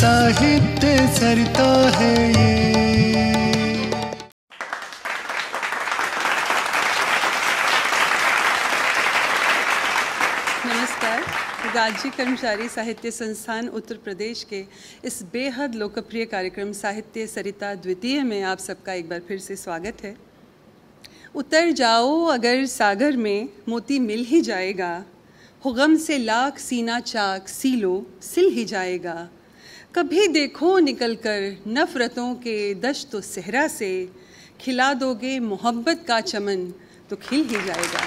साहित्य सरिता है ये। नमस्कार। राज्य कर्मचारी साहित्य संस्थान उत्तर प्रदेश के इस बेहद लोकप्रिय कार्यक्रम साहित्य सरिता द्वितीय में आप सबका एक बार फिर से स्वागत है। उतर जाओ अगर सागर में मोती मिल ही जाएगा, हो गम से लाख सीना चाक सी लो सिल ही जाएगा। कभी देखो निकलकर नफ़रतों के दश्त व सहरा से, खिला दोगे मोहब्बत का चमन तो खिल ही जाएगा।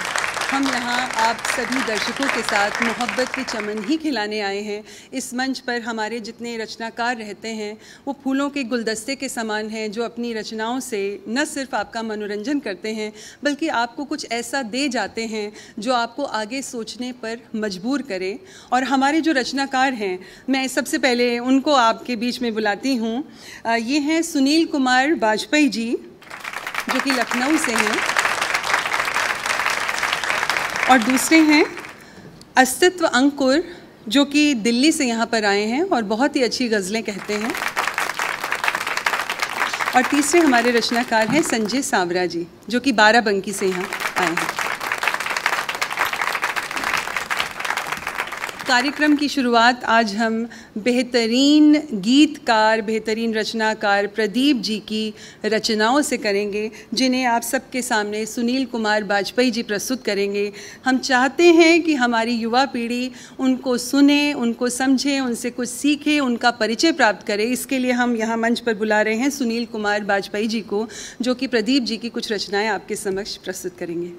हम यहाँ आप सभी दर्शकों के साथ मोहब्बत के चमन ही खिलाने आए हैं। इस मंच पर हमारे जितने रचनाकार रहते हैं वो फूलों के गुलदस्ते के समान हैं, जो अपनी रचनाओं से न सिर्फ आपका मनोरंजन करते हैं बल्कि आपको कुछ ऐसा दे जाते हैं जो आपको आगे सोचने पर मजबूर करे। और हमारे जो रचनाकार हैं, मैं सबसे पहले उनको आपके बीच में बुलाती हूँ। ये हैं सुनील कुमार वाजपेयी जी, जो कि लखनऊ से हैं, और दूसरे हैं अस्तित्व अंकुर, जो कि दिल्ली से यहाँ पर आए हैं और बहुत ही अच्छी गज़लें कहते हैं। और तीसरे हमारे रचनाकार हैं संजय सांवरा जी, जो कि बाराबंकी से यहाँ आए हैं। कार्यक्रम की शुरुआत आज हम बेहतरीन गीतकार, बेहतरीन रचनाकार प्रदीप जी की रचनाओं से करेंगे, जिन्हें आप सबके सामने सुनील कुमार वाजपेयी जी प्रस्तुत करेंगे। हम चाहते हैं कि हमारी युवा पीढ़ी उनको सुने, उनको समझे, उनसे कुछ सीखे, उनका परिचय प्राप्त करे। इसके लिए हम यहाँ मंच पर बुला रहे हैं सुनील कुमार वाजपेयी जी को, जो कि प्रदीप जी की कुछ रचनाएँ आपके समक्ष प्रस्तुत करेंगे।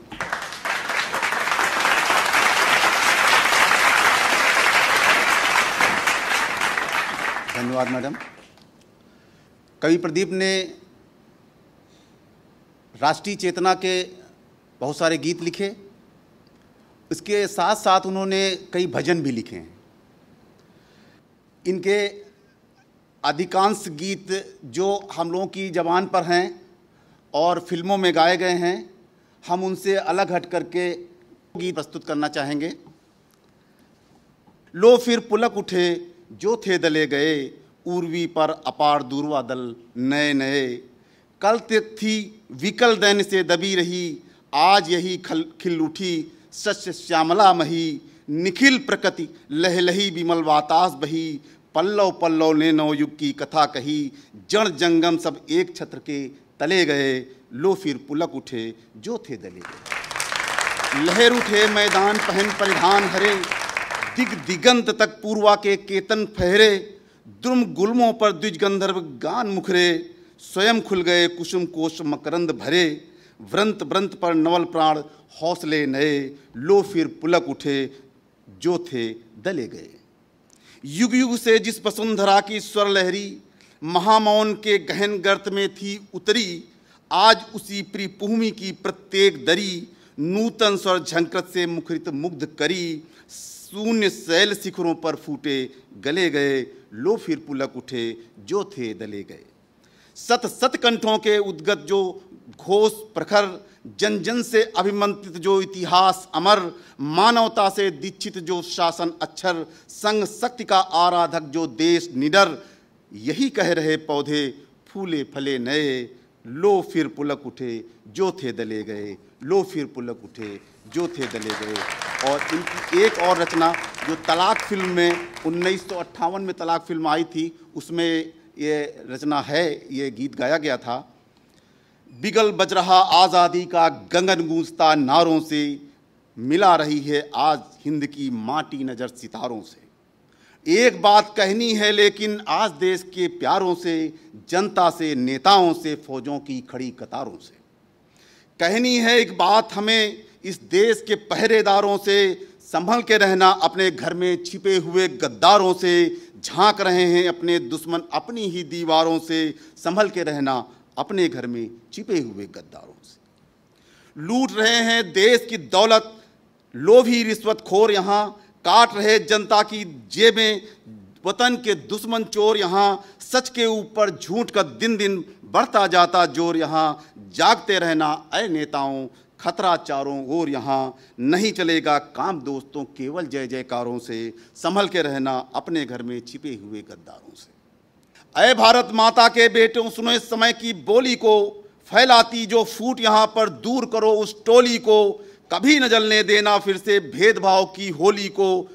धन्यवाद मैडम। कवि प्रदीप ने राष्ट्रीय चेतना के बहुत सारे गीत लिखे, इसके साथ साथ उन्होंने कई भजन भी लिखे हैं। इनके अधिकांश गीत जो हम लोगों की ज़बान पर हैं और फिल्मों में गाए गए हैं, हम उनसे अलग हट करके गीत प्रस्तुत करना चाहेंगे। लो फिर पुलक उठे जो थे दले गए, उर्वी पर अपार दूरवा दल नए नए। कल तक थी विकल दैन से दबी रही, आज यही खिल उठी सच श्यामला मही। निखिल प्रकृति लहलही विमल वातास बही, पल्लव पल्लव ने नवयुग की कथा कही। जड़ जंगम सब एक छत्र के तले गए, लो फिर पुलक उठे जो थे दले गए। लहर उठे मैदान पहन परिधान हरे, दिग दिगंत तक पूर्वा के केतन फहरे। द्रुम गुल्मों पर द्विज गंधर्व गान मुखरे, स्वयं खुल गए कुसुम कोश मकरंद भरे। व्रंत व्रंत पर नवल प्राण हौसले नए, लो फिर पुलक उठे जो थे दले गए। युग युग से जिस वसुंधरा की स्वर लहरी, महामौन के गहन गर्त में थी उतरी। आज उसी प्रियभूमि की प्रत्येक दरी, नूतन स्वर झंकृत से मुखरित मुग्ध करी। शून्य शैल शिखरों पर फूटे गले गए, लो फिर पुलक उठे जो थे दले गए। सत सत कंठों के उद्गत जो घोष प्रखर, जन जन से अभिमंत्रित जो इतिहास अमर। मानवता से दीक्षित जो शासन अक्षर, संग शक्ति का आराधक जो देश निडर। यही कह रहे पौधे फूले फले नए, लो फिर पुलक उठे जो थे दले गए, लो फिर पुलक उठे जो थे दले गए। और इनकी एक और रचना जो तलाक फिल्म में 1958 में तलाक फिल्म आई थी, उसमें ये रचना है, ये गीत गाया गया था। बिगल बज रहा आज़ादी का गगन गूंजता नारों से, मिला रही है आज हिंद की माटी नज़र सितारों से। एक बात कहनी है लेकिन आज देश के प्यारों से, जनता से, नेताओं से, फौजों की खड़ी कतारों से। कहनी है एक बात हमें इस देश के पहरेदारों से, संभल के रहना अपने घर में छिपे हुए गद्दारों से। झांक रहे हैं अपने दुश्मन अपनी ही दीवारों से, संभल के रहना अपने घर में छिपे हुए गद्दारों से। लूट रहे हैं देश की दौलत लोभी रिश्वतखोर यहाँ, काट रहे जनता की जेबें वतन के दुश्मन चोर यहाँ। सच के ऊपर झूठ का दिन दिन बढ़ता जाता जोर यहाँ। जागते रहना ऐ नेताओं खतरा चारों ओर यहाँ। नहीं चलेगा काम दोस्तों केवल जय जयकारों से, संभल के रहना अपने घर में छिपे हुए गद्दारों से। ऐ भारत माता के बेटों, सुनो इस समय की बोली को, फैलाती जो फूट यहाँ पर दूर करो उस टोली को, कभी न जलने देना फिर से भेदभाव की होली को।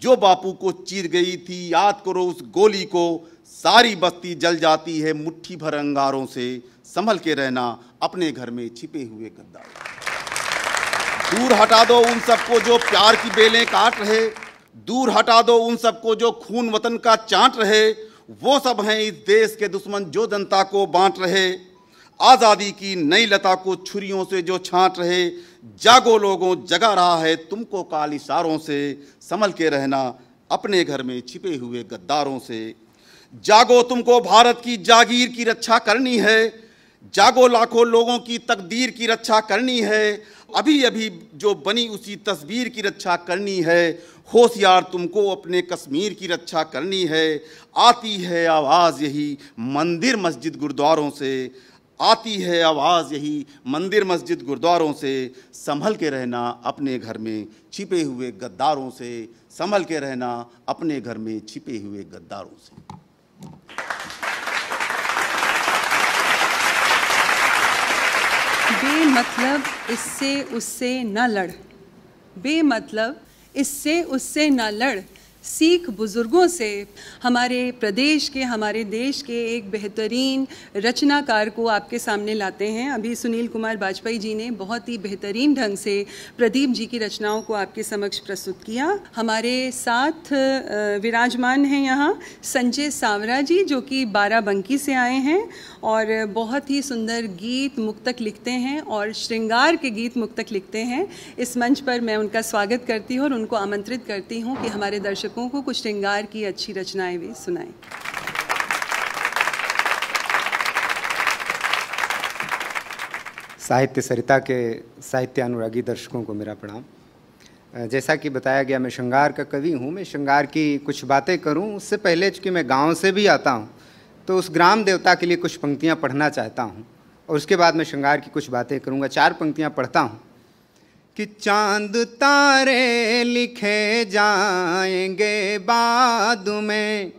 जो बापू को चीर गई थी याद करो उस गोली को, सारी बस्ती जल जाती है मुट्ठी भर अंगारों से, संभल के रहना अपने घर में छिपे हुए गद्दार। दूर हटा दो उन सबको जो प्यार की बेलें काट रहे, दूर हटा दो उन सबको जो खून वतन का चाट रहे, वो सब हैं इस देश के दुश्मन जो जनता को बांट रहे, आज़ादी की नई लता को छुरियों से जो छांट रहे। जागो लोगों, जगा रहा है तुमको काल इशारों से, संभल के रहना अपने घर में छिपे हुए गद्दारों से। जागो, तुमको भारत की जागीर की रक्षा करनी है, जागो लाखों लोगों की तकदीर की रक्षा करनी है, अभी अभी जो बनी उसी तस्वीर की रक्षा करनी है। होशियार, तुमको अपने कश्मीर की रक्षा करनी है। आती है आवाज़ यही मंदिर मस्जिद गुरुद्वारों से, आती है आवाज़ यही मंदिर मस्जिद गुरुद्वारों से, संभल के रहना अपने घर में छिपे हुए गद्दारों से, संभल के रहना अपने घर में छिपे हुए गद्दारों से। बेमतलब इससे उससे न लड़, बेमतलब इससे उससे न लड़, सीख बुज़ुर्गों से। हमारे प्रदेश के, हमारे देश के एक बेहतरीन रचनाकार को आपके सामने लाते हैं। अभी सुनील कुमार वाजपेयी जी ने बहुत ही बेहतरीन ढंग से प्रदीप जी की रचनाओं को आपके समक्ष प्रस्तुत किया। हमारे साथ विराजमान हैं यहाँ संजय सांवरा जी, जो कि बाराबंकी से आए हैं और बहुत ही सुंदर गीत मुक्तक लिखते हैं और श्रृंगार के गीत मुक्तक लिखते हैं। इस मंच पर मैं उनका स्वागत करती हूँ और उनको आमंत्रित करती हूँ कि हमारे दर्शकों को कुछ श्रृंगार की अच्छी रचनाएं भी सुनाएं। साहित्य सरिता के साहित्य अनुरागी दर्शकों को मेरा प्रणाम। जैसा कि बताया गया, मैं श्रृंगार का कवि हूँ। मैं श्रृंगार की कुछ बातें करूँ उससे पहले, चूँकि मैं गांव से भी आता हूँ, तो उस ग्राम देवता के लिए कुछ पंक्तियाँ पढ़ना चाहता हूँ और उसके बाद मैं श्रृंगार की कुछ बातें करूँगा। 4 पंक्तियाँ पढ़ता हूँ कि चांद तारे लिखे जाएंगे बाद में,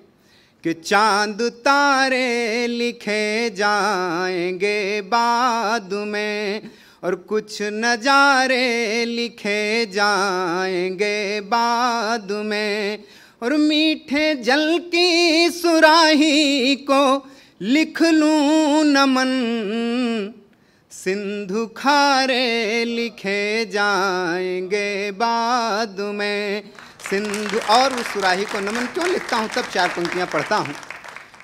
कि चांद तारे लिखे जाएंगे बाद में, और कुछ नज़ारे लिखे जाएंगे बाद में, और मीठे जल की सुराही को लिख लूँ नमन, सिंधु खारे लिखे जाएंगे बाद में। सिंधु और उस सुराही को नमन क्यों लिखता हूँ, तब 4 पंक्तियाँ पढ़ता हूँ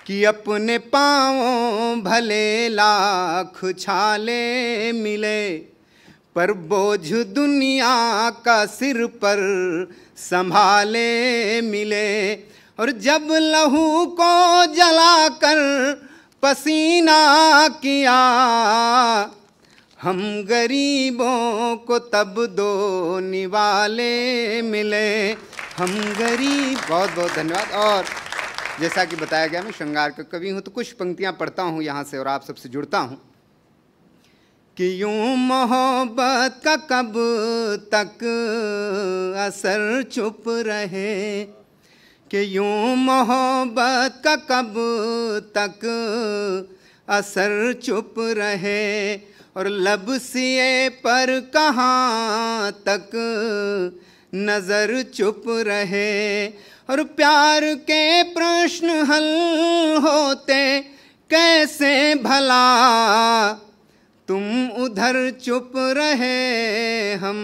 कि अपने पाँवों भले लाख छाले मिले, पर बोझ दुनिया का सिर पर संभाले मिले, और जब लहू को जलाकर पसीना किया, हम गरीबों को तब 2 निवाले मिले। हम गरीब, बहुत बहुत धन्यवाद। और जैसा कि बताया गया, मैं श्रृंगार का कवि हूँ, तो कुछ पंक्तियाँ पढ़ता हूँ यहाँ से और आप सबसे जुड़ता हूँ कि यूं मोहब्बत का कब तक असर चुप रहे, कि यूं मोहब्बत का कब तक असर चुप रहे, और लब सिए पर कहाँ तक नज़र चुप रहे, और प्यार के प्रश्न हल होते कैसे भला, तुम उधर चुप रहे हम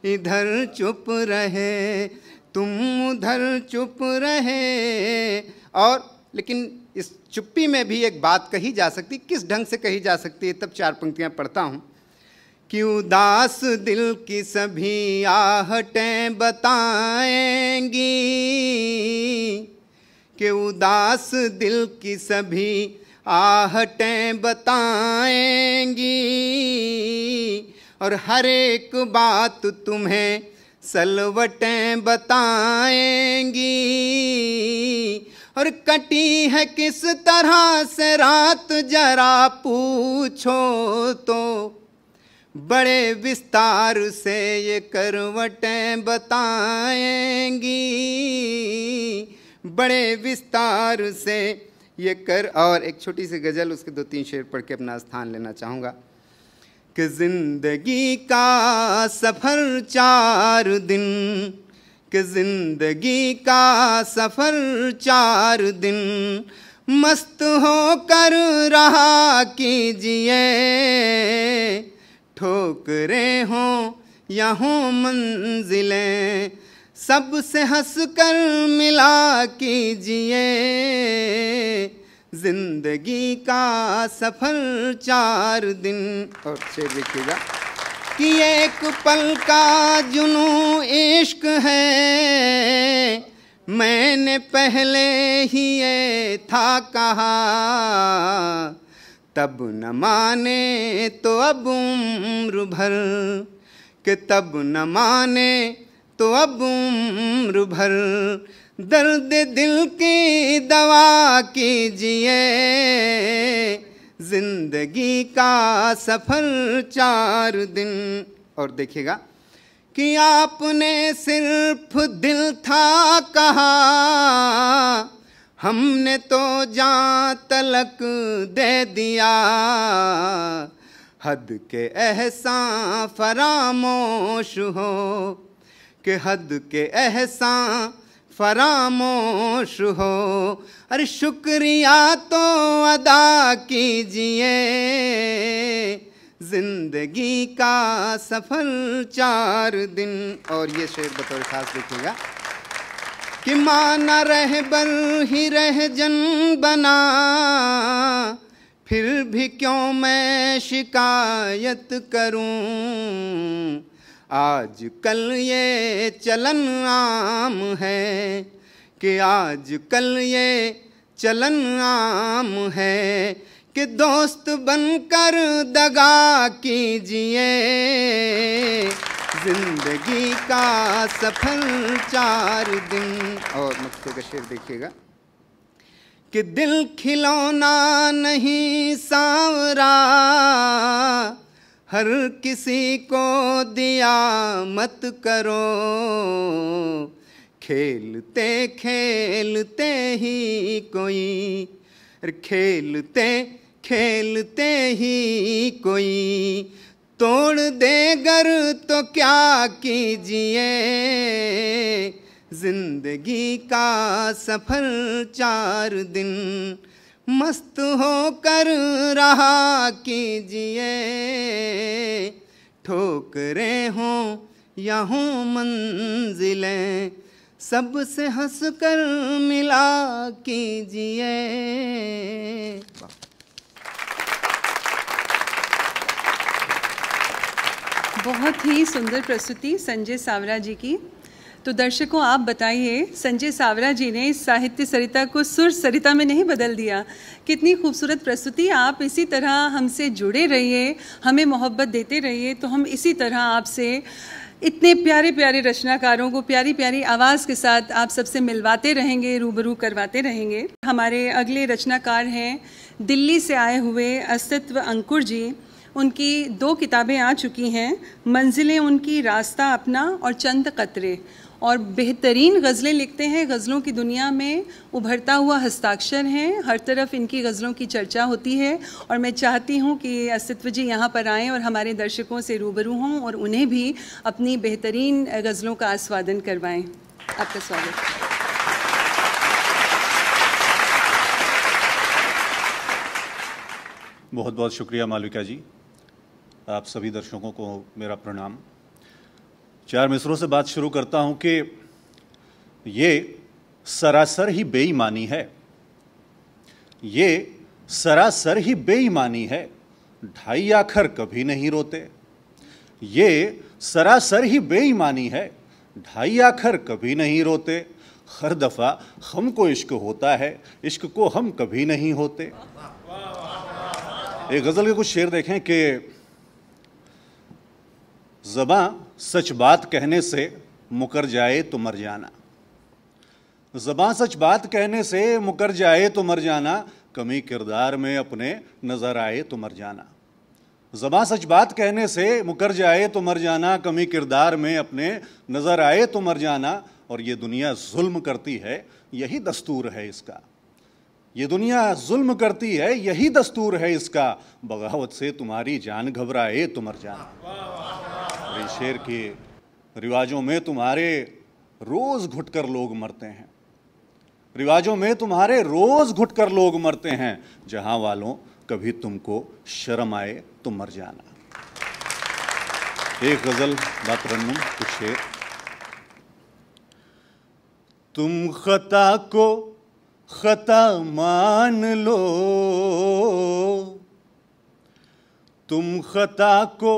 इधर चुप रहे, तुम उधर चुप रहे। और लेकिन इस चुप्पी में भी एक बात कही जा सकती, किस ढंग से कही जा सकती है, तब 4 पंक्तियाँ पढ़ता हूँ कि उदास दिल की सभी आहटें बताएंगी, कि उदास दिल की सभी आहटें बताएंगी, और हर एक बात तुम्हें सलवटें बताएंगी, और कटी है किस तरह से रात जरा पूछो तो, बड़े विस्तार से ये करवटें बताएंगी, बड़े विस्तार से ये कर। और एक छोटी सी गज़ल, उसके 2-3 शेर पढ़ के अपना स्थान लेना चाहूँगा कि ज़िंदगी का सफ़र 4 दिन, कि ज़िंदगी का सफ़र 4 दिन, मस्त हो कर रहा कीजिए, ठोकरें हों या हों मंजिलें, सबसे हंस कर मिला कीजिए, ज़िंदगी का सफ़र 4 दिन। और शेर देखिएगा कि एक पल का जुनून इश्क है, मैंने पहले ही ये था कहा, तब न माने तो अब उम्र भर, कि तब न माने तो अब उम्र भर, दर्द दिल की दवा कीजिए, ज़िंदगी का सफ़र 4 दिन। और देखिएगा कि आपने सिर्फ दिल था कहा, हमने तो जान तलक दे दिया, हद के एहसान फरामोश हो, कि हद के एहसान फरामोश हो, अरे शुक्रिया तो अदा कीजिए, ज़िंदगी का सफ़र 4 दिन। और ये शेर बतौर खास देखिएगा कि माना रहबर ही रहजन बना, फिर भी क्यों मैं शिकायत करूं, आज कल ये चलन आम है, कि आज कल ये चलन आम है, कि दोस्त बनकर दगा कीजिए, ज़िंदगी का सफ़र 4 दिन। और मक्ते का शेर देखिएगा कि दिल खिलौना नहीं सांवरा, हर किसी को दिया मत करो, खेलते खेलते ही कोई, खेलते खेलते ही कोई तोड़ दे गर तो क्या कीजिए, ज़िंदगी का सफ़र 4 दिन, मस्त हो कर रहा कीजिए, ठोकरें हों या हों मंजिलें, सबसे हंस कर मिला कीजिए। बहुत ही सुंदर प्रस्तुति संजय सावरा जी की। तो दर्शकों, आप बताइए, संजय सावरा जी ने इस साहित्य सरिता को सुर सरिता में नहीं बदल दिया। कितनी खूबसूरत प्रस्तुति। आप इसी तरह हमसे जुड़े रहिए, हमें मोहब्बत देते रहिए, तो हम इसी तरह आपसे इतने प्यारे प्यारे रचनाकारों को प्यारी प्यारी आवाज़ के साथ आप सबसे मिलवाते रहेंगे, रूबरू करवाते रहेंगे। हमारे अगले रचनाकार हैं दिल्ली से आए हुए अस्तित्व अंकुर जी। उनकी 2 किताबें आ चुकी हैं, मंजिलें उनकी, रास्ता अपना और चंद कतरे। और बेहतरीन गज़लें लिखते हैं, गज़लों की दुनिया में उभरता हुआ हस्ताक्षर हैं, हर तरफ इनकी गज़लों की चर्चा होती है। और मैं चाहती हूँ कि अस्तित्व जी यहाँ पर आएँ और हमारे दर्शकों से रूबरू हों और उन्हें भी अपनी बेहतरीन गज़लों का आस्वादन करवाएं। आपका स्वागत। बहुत बहुत शुक्रिया मालविका जी। आप सभी दर्शकों को मेरा प्रणाम। 4 मिसरों से बात शुरू करता हूं कि ये सरासर ही बेईमानी है, ये सरासर ही बेईमानी है, 2.5 आखर कभी नहीं रोते। ये सरासर ही बेईमानी है, 2.5 आखर कभी नहीं रोते। हर दफ़ा हमको इश्क होता है, इश्क को हम कभी नहीं होते। एक गज़ल के कुछ शेर देखें कि ज़बां सच बात कहने से मुकर जाए तो मर जाना, ज़बां सच बात कहने से मुकर जाए तो मर जाना, कमी किरदार में अपने नज़र आए तो मर जाना। ज़बां सच बात कहने से मुकर जाए तो मर जाना, कमी किरदार में अपने नज़र आए तो मर जाना। और ये दुनिया जुल्म करती है, यही दस्तूर है इसका। ये दुनिया जुल्म करती है, यही दस्तूर है इसका, बगावत से तुम्हारी जान घबराए तो मर जाना। इस शेर के रिवाजों में तुम्हारे रोज घुटकर लोग मरते हैं, रिवाजों में तुम्हारे रोज घुटकर लोग मरते हैं, जहां वालों कभी तुमको शर्म आए तो मर जाना। एक गजल बात रन्नुम, कुछ शेर। तुम खता को खता मान लो, तुम खता को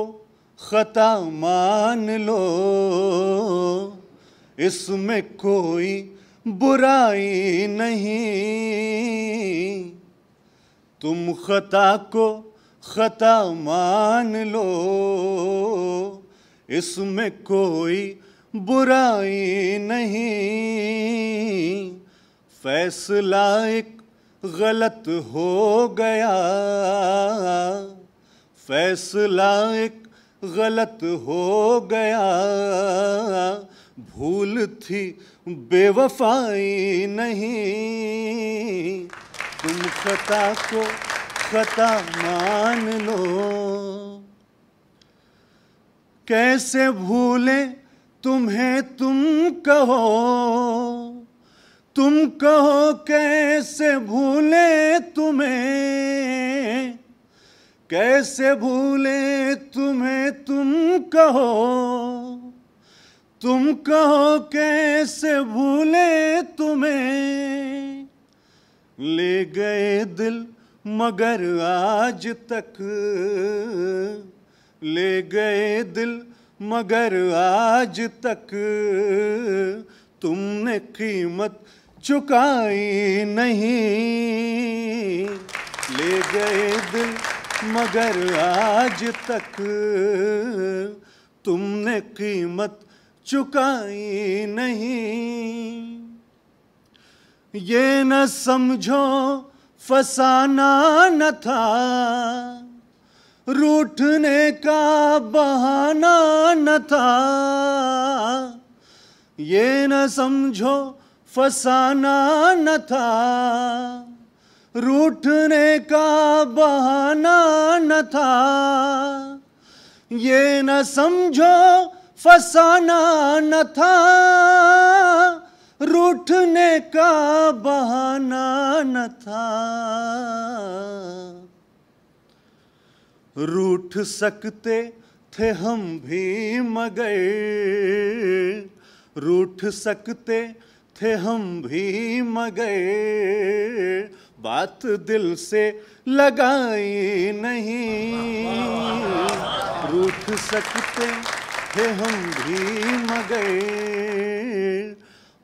खता मान लो, इसमें कोई बुराई नहीं। तुम खता को खता मान लो, इसमें कोई बुराई नहीं। फैसला एक गलत हो गया, फैसला एक गलत हो गया, भूल थी बेवफाई नहीं। तुम खता को खता मान लो। कैसे भूले तुम्हें तुम कहो, तुम कहो कैसे भूले तुम्हें, कैसे भूले तुम्हें तुम कहो, तुम कहो कैसे भूले तुम्हें। ले गए दिल मगर आज तक, ले गए दिल मगर आज तक, तुमने कीमत चुकाई नहीं। ले गए दिल मगर आज तक, तुमने कीमत चुकाई नहीं। ये न समझो फसाना न था, रूठने का बहाना न था। ये न समझो फसाना न था, रूठने का बहाना न था। ये न समझो फसाना न था, रूठने का बहाना न था। रूठ सकते थे हम भी मगर, रूठ सकते थे हम भी मगर, बात दिल से लगाई नहीं। रूठ सकते थे हम भी मगर,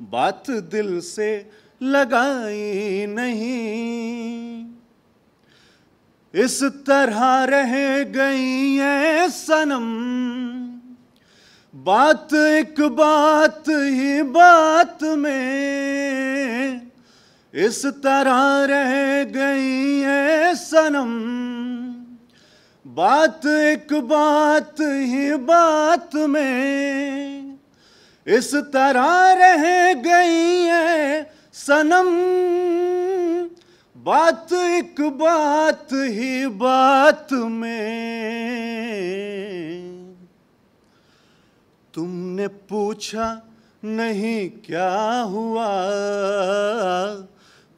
बात दिल से लगाई नहीं। इस तरह रह गई है सनम, बात एक बात ही बात में। इस तरह रह गई है सनम, बात एक बात ही बात में। इस तरह रह गई है सनम, बात एक बात ही बात में। तुमने पूछा नहीं क्या हुआ,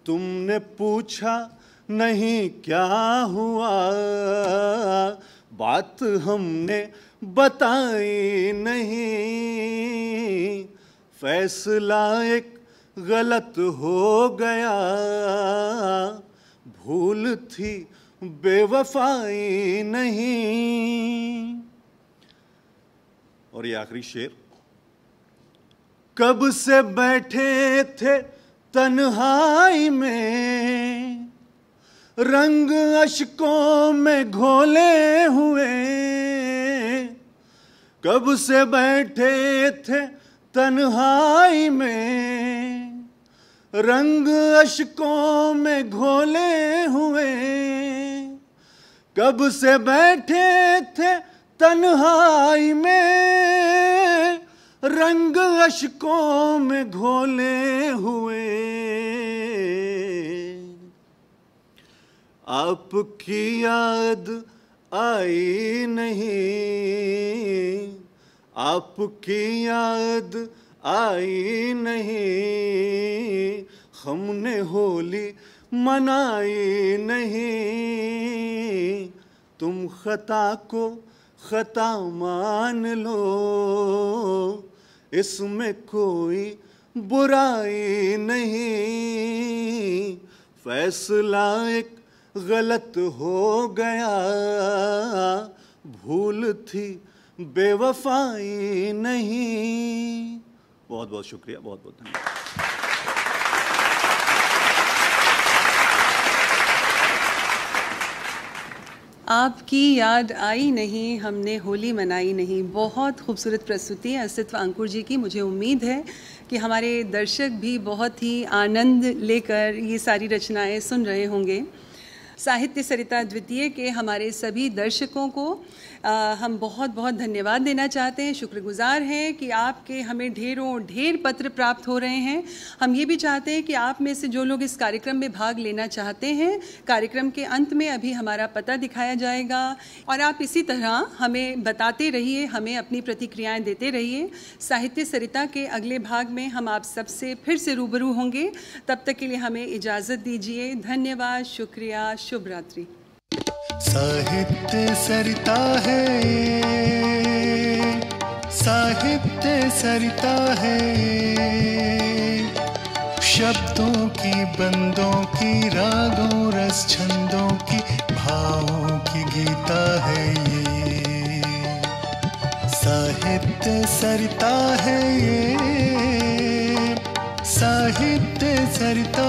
तुमने पूछा नहीं क्या हुआ, बात हमने बताई नहीं। फैसला एक गलत हो गया, भूल थी बेवफाई नहीं। और ये आखिरी शेर। कब से बैठे थे तन्हाई में, रंग अश्कों में घोले हुए। कब से बैठे थे तन्हाई में, रंग अश्कों में घोले हुए। कब से बैठे थे तन्हाई में, रंग अश्कों में घोले हुए। आपकी याद आई नहीं, आपकी याद आई नहीं, हमने होली मनाई नहीं। तुम खता को खता मान लो, इसमें कोई बुराई नहीं। फैसला एक गलत हो गया, भूल थी बेवफाई नहीं। बहुत बहुत शुक्रिया, बहुत बहुत धन्यवाद। आपकी याद आई नहीं, हमने होली मनाई नहीं। बहुत खूबसूरत प्रस्तुति है अस्तित्व अंकुर जी की। मुझे उम्मीद है कि हमारे दर्शक भी बहुत ही आनंद लेकर ये सारी रचनाएं सुन रहे होंगे। साहित्य सरिता द्वितीय के हमारे सभी दर्शकों को हम बहुत बहुत धन्यवाद देना चाहते हैं, शुक्रगुजार हैं कि आपके हमें ढेर पत्र प्राप्त हो रहे हैं। हम ये भी चाहते हैं कि आप में से जो लोग इस कार्यक्रम में भाग लेना चाहते हैं, कार्यक्रम के अंत में अभी हमारा पता दिखाया जाएगा और आप इसी तरह हमें बताते रहिए, हमें अपनी प्रतिक्रियाएं देते रहिए। साहित्य सरिता के अगले भाग में हम आप सबसे फिर से रूबरू होंगे। तब तक के लिए हमें इजाज़त दीजिए। धन्यवाद, शुक्रिया, शुभ रात्रि। साहित्य सरिता है ये, साहित्य सरिता है ये, शब्दों की, बंदों की, रागों रस छंदों की, भावों की गीता है ये। साहित्य सरिता है ये, साहित्य सरिता